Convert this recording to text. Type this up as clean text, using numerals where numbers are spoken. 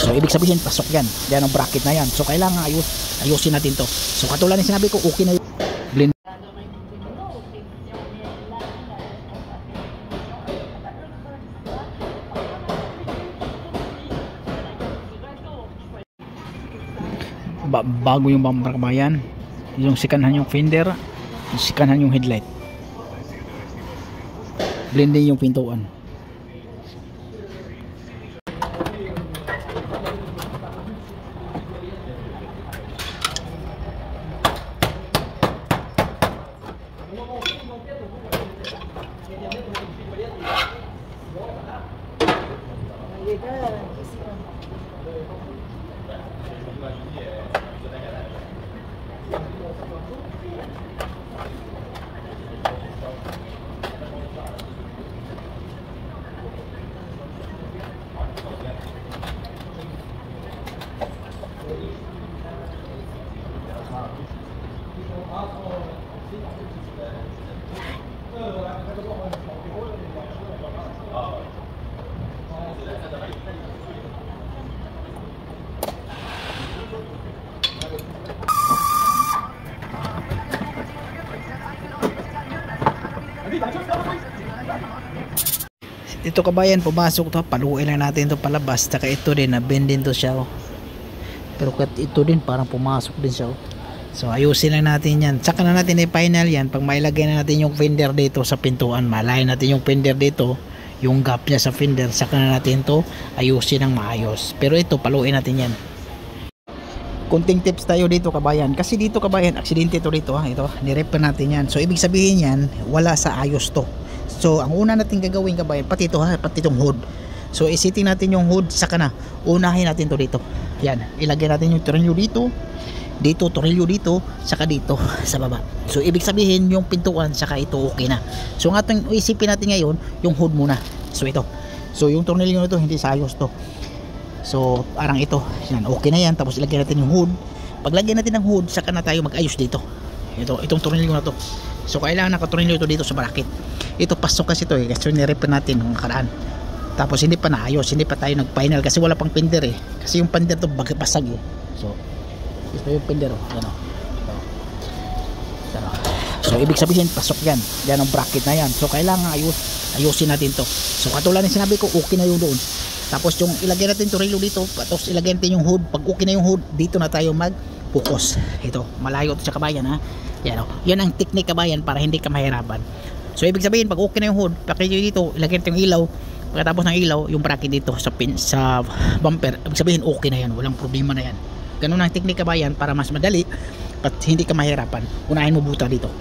So ibig sabihin pasok yan, yan ang bracket na yan. So kailangan ayusin natin to. So katulad ng sinabi ko, okay na yung blend. Bago yung bumper kabayan, yung sikanhan yung fender, yung sikanhan yung headlight, blending yung pintuan. Ito kabayan, pumasok to, paluin lang natin to palabas. Taka ito din, na-bend din to siya, oh. Pero ito din parang pumasok din siya, oh. So ayusin lang natin yan. Saka na natin i-final yan. Pag mailagay na natin yung fender dito sa pintuan, malayan natin yung fender dito, yung gap niya sa fender, saka na natin to ayusin ng maayos. Pero ito, paluin natin yan. Kunting tips tayo dito kabayan, kasi dito kabayan, aksidente to dito, ha. Ito, nirepair natin yan. So ibig sabihin yan, wala sa ayos to. So ang una natin gagawin kabayan, pati ito, ha, pati itong hood. So isitin natin yung hood, saka na unahin natin to dito. Yan, ilagay natin yung tornilyo dito, dito tornilyo dito, saka dito sa baba. So ibig sabihin yung pintuan saka ito okay na. So ang ating isipin natin ngayon, yung hood muna. So ito, so yung tornilyo nito hindi sa ayos to. So parang ito, yan, okay na yan. Tapos ilagay natin yung hood. Paglagay natin ng hood, saka na tayo mag-ayos dito. Itong tornilyo na to. So kailangan nakatornilyo ito dito sa bracket. Ito pasok kasi ito, kasi nirepair natin ng nakaraan. Tapos hindi pa naayos, hindi pa tayo nag-final kasi wala pang fender, eh. Kasi yung fender to basag, eh. So ito yung fender, oh. Yan, oh. So ibig sabihin pasok yan. Yan ang bracket na yan. So kailangan ayusin natin to. So katulad ng sinabi ko, okay na yung doon. Tapos yung ilagay natin tornilyo dito, tapos ilagay natin yung hood. Pag okay na yung hood, dito na tayo mag-focus. Ito, malayo ito sa kabayan, ha. Yan, oh. Yan ang technique kabayan para hindi ka mahirapan. So ibig sabihin pag okay na yung hood, pakita dito, ilagay natin yung ilaw. Pagkatapos ng ilaw, yung bracket dito sa bumper, ibig sabihin okay na yan, walang problema na yan. Ganun ang technique kabayan para mas madali at hindi ka mahirapan. Unahin mo buta dito.